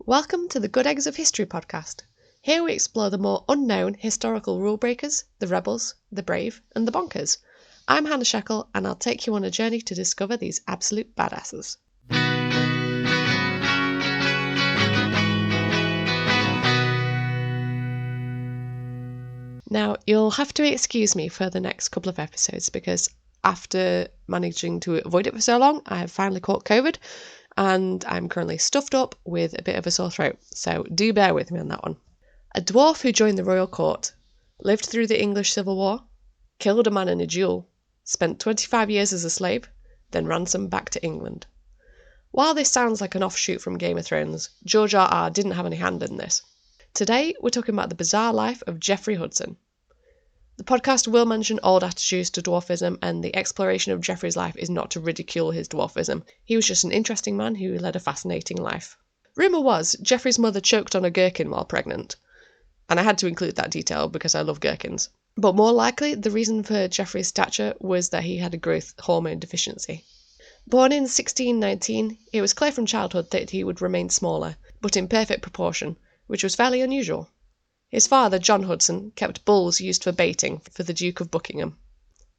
Welcome to the Good Eggs of History podcast. Here we explore the more unknown historical rule breakers, the rebels, the brave, and the bonkers. I'm Hannah Sheckle, and I'll take you on a journey to discover these absolute badasses. Now, you'll have to excuse me for the next couple of episodes because after managing to avoid it for so long, I have finally caught COVID and I'm currently stuffed up with a bit of a sore throat, so do bear with me on that one. A dwarf who joined the royal court, lived through the English Civil War, killed a man in a duel, spent 25 years as a slave, then ransomed back to England. While this sounds like an offshoot from Game of Thrones, George R.R. didn't have any hand in this. Today, we're talking about the bizarre life of Geoffrey Hudson. The podcast will mention old attitudes to dwarfism, and the exploration of Geoffrey's life is not to ridicule his dwarfism. He was just an interesting man who led a fascinating life. Rumour was Geoffrey's mother choked on a gherkin while pregnant, and I had to include that detail because I love gherkins. But more likely, the reason for Geoffrey's stature was that he had a growth hormone deficiency. Born in 1619, it was clear from childhood that he would remain smaller, but in perfect proportion, which was fairly unusual. His father, John Hudson, kept bulls used for baiting for the Duke of Buckingham.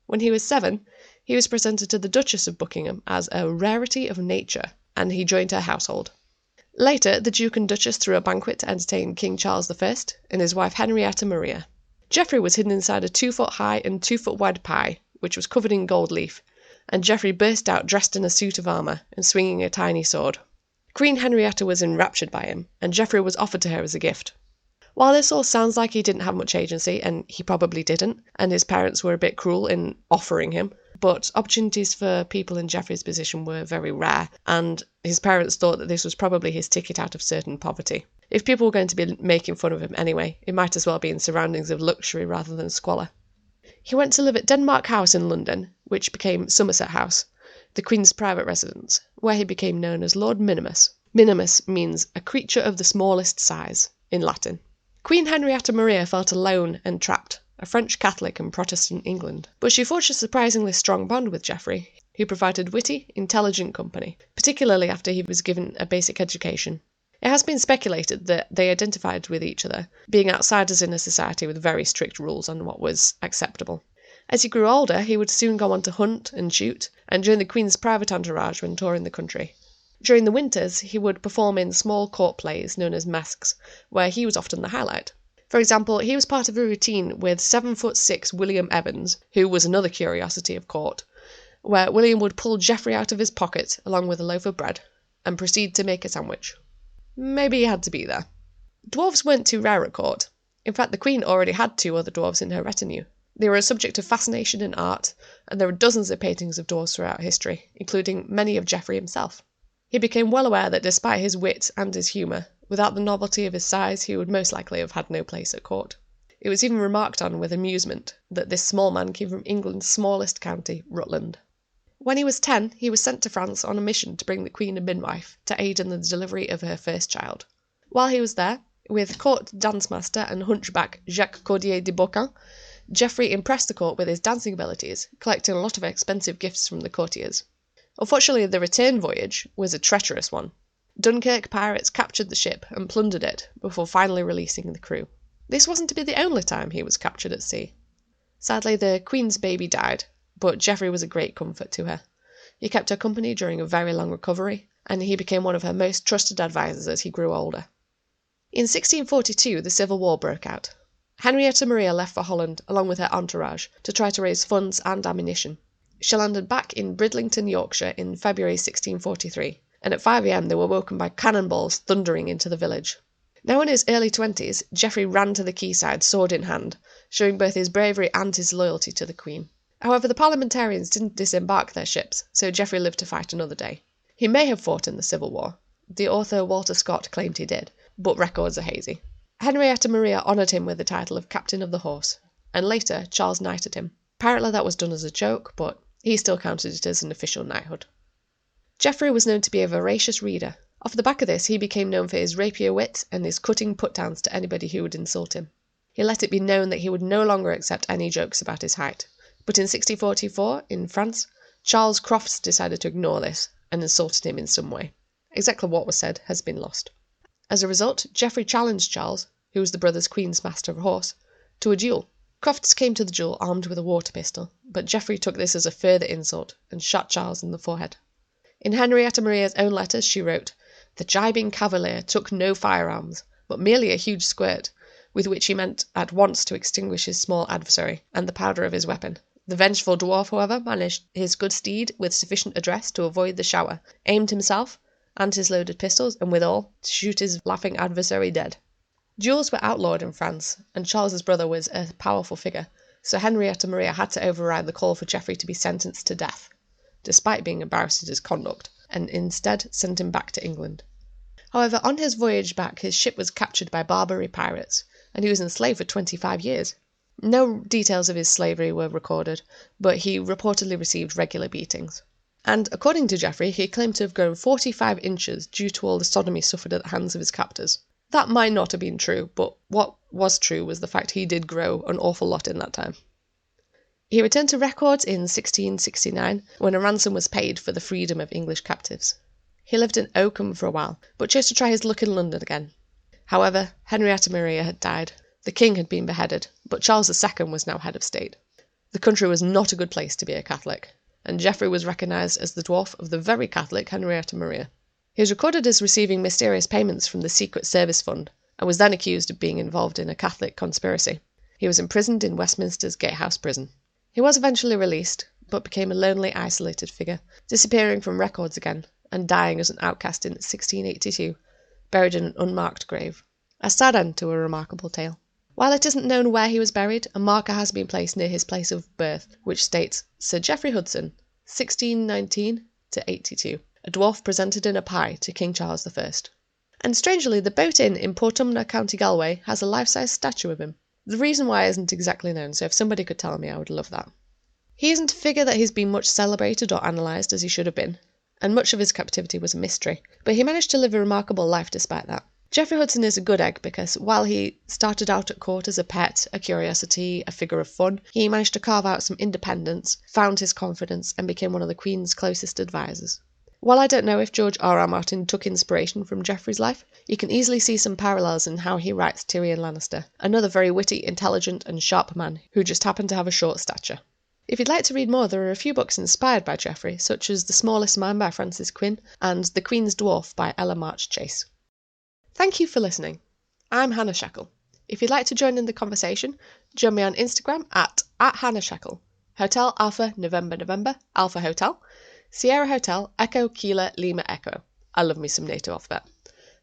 When he was 7, he was presented to the Duchess of Buckingham as a rarity of nature, and he joined her household. Later, the Duke and Duchess threw a banquet to entertain King Charles I and his wife Henrietta Maria. Geoffrey was hidden inside a 2-foot-high and 2-foot-wide pie, which was covered in gold leaf, and Geoffrey burst out dressed in a suit of armour and swinging a tiny sword. Queen Henrietta was enraptured by him, and Geoffrey was offered to her as a gift. While this all sounds like he didn't have much agency, and he probably didn't, and his parents were a bit cruel in offering him, but opportunities for people in Geoffrey's position were very rare, and his parents thought that this was probably his ticket out of certain poverty. If people were going to be making fun of him anyway, it might as well be in surroundings of luxury rather than squalor. He went to live at Denmark House in London, which became Somerset House, the Queen's private residence, where he became known as Lord Minimus. Minimus means a creature of the smallest size, in Latin. Queen Henrietta Maria felt alone and trapped, a French Catholic in Protestant England. But she forged a surprisingly strong bond with Geoffrey, who provided witty, intelligent company, particularly after he was given a basic education. It has been speculated that they identified with each other, being outsiders in a society with very strict rules on what was acceptable. As he grew older, he would soon go on to hunt and shoot, and join the Queen's private entourage when touring the country. During the winters, he would perform in small court plays known as masques, where he was often the highlight. For example, he was part of a routine with 7'6" William Evans, who was another curiosity of court, where William would pull Geoffrey out of his pocket along with a loaf of bread, and proceed to make a sandwich. Maybe he had to be there. Dwarves weren't too rare at court. In fact, the Queen already had 2 other dwarves in her retinue. They were a subject of fascination in art, and there are dozens of paintings of dwarves throughout history, including many of Geoffrey himself. He became well aware that despite his wit and his humour, without the novelty of his size, he would most likely have had no place at court. It was even remarked on with amusement that this small man came from England's smallest county, Rutland. When he was 10, he was sent to France on a mission to bring the Queen a midwife to aid in the delivery of her first child. While he was there, with court dance master and hunchback Jacques Cordier de Beaucamp, Geoffrey impressed the court with his dancing abilities, collecting a lot of expensive gifts from the courtiers. Unfortunately, the return voyage was a treacherous one. Dunkirk pirates captured the ship and plundered it before finally releasing the crew. This wasn't to be the only time he was captured at sea. Sadly, the Queen's baby died, but Geoffrey was a great comfort to her. He kept her company during a very long recovery, and he became one of her most trusted advisors as he grew older. In 1642, the Civil War broke out. Henrietta Maria left for Holland along with her entourage to try to raise funds and ammunition. She landed back in Bridlington, Yorkshire in February 1643, and at 5 a.m. they were woken by cannonballs thundering into the village. Now in his early 20s, Geoffrey ran to the quayside sword in hand, showing both his bravery and his loyalty to the Queen. However, the parliamentarians didn't disembark their ships, so Geoffrey lived to fight another day. He may have fought in the Civil War. The author Walter Scott claimed he did, but records are hazy. Henrietta Maria honoured him with the title of Captain of the Horse, and later Charles knighted him. Apparently that was done as a joke, but he still counted it as an official knighthood. Geoffrey was known to be a voracious reader. Off the back of this, he became known for his rapier wit and his cutting put-downs to anybody who would insult him. He let it be known that he would no longer accept any jokes about his height. But in 1644, in France, Charles Crofts decided to ignore this and insulted him in some way. Exactly what was said has been lost. As a result, Geoffrey challenged Charles, who was the brother's Queen's master of horse, to a duel. Crofts came to the duel armed with a water pistol, but Geoffrey took this as a further insult and shot Charles in the forehead. In Henrietta Maria's own letters she wrote, "The gibing cavalier took no firearms, but merely a huge squirt, with which he meant at once to extinguish his small adversary, and the powder of his weapon. The vengeful dwarf, however, managed his good steed with sufficient address to avoid the shower, aimed himself and his loaded pistols, and withal to shoot his laughing adversary dead." Duels were outlawed in France, and Charles's brother was a powerful figure, so Henrietta Maria had to override the call for Geoffrey to be sentenced to death, despite being embarrassed at his conduct, and instead sent him back to England. However, on his voyage back, his ship was captured by Barbary pirates, and he was enslaved for 25 years. No details of his slavery were recorded, but he reportedly received regular beatings. And according to Geoffrey, he claimed to have grown 45 inches due to all the sodomy suffered at the hands of his captors. That might not have been true, but what was true was the fact he did grow an awful lot in that time. He returned to records in 1669, when a ransom was paid for the freedom of English captives. He lived in Oakham for a while, but chose to try his luck in London again. However, Henrietta Maria had died, the king had been beheaded, but Charles II was now head of state. The country was not a good place to be a Catholic, and Geoffrey was recognised as the dwarf of the very Catholic Henrietta Maria. He was recorded as receiving mysterious payments from the Secret Service Fund, and was then accused of being involved in a Catholic conspiracy. He was imprisoned in Westminster's Gatehouse Prison. He was eventually released, but became a lonely, isolated figure, disappearing from records again, and dying as an outcast in 1682, buried in an unmarked grave. A sad end to a remarkable tale. While it isn't known where he was buried, a marker has been placed near his place of birth, which states Sir Geoffrey Hudson, 1619–82. A dwarf presented in a pie to King Charles I. And strangely, the Boat Inn in Portumna, County Galway, has a life-size statue of him. The reason why isn't exactly known, so if somebody could tell me, I would love that. He isn't a figure that has been much celebrated or analysed as he should have been, and much of his captivity was a mystery, but he managed to live a remarkable life despite that. Geoffrey Hudson is a good egg because while he started out at court as a pet, a curiosity, a figure of fun, he managed to carve out some independence, found his confidence, and became one of the Queen's closest advisors. While I don't know if George R.R. Martin took inspiration from Geoffrey's life, you can easily see some parallels in how he writes Tyrion Lannister, another very witty, intelligent and sharp man who just happened to have a short stature. If you'd like to read more, there are a few books inspired by Geoffrey, such as The Smallest Man by Francis Quinn and The Queen's Dwarf by Ella March Chase. Thank you for listening. I'm Hannah Shackle. If you'd like to join in the conversation, join me on Instagram at Hannah Shackle, Hotel Alpha November November, Alpha Hotel, Sierra Hotel, Echo Kilo Lima Echo. I love me some NATO alphabet.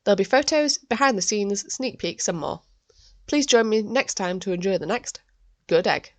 There'll be photos, behind the scenes, sneak peeks and more. Please join me next time to enjoy the next Good Egg.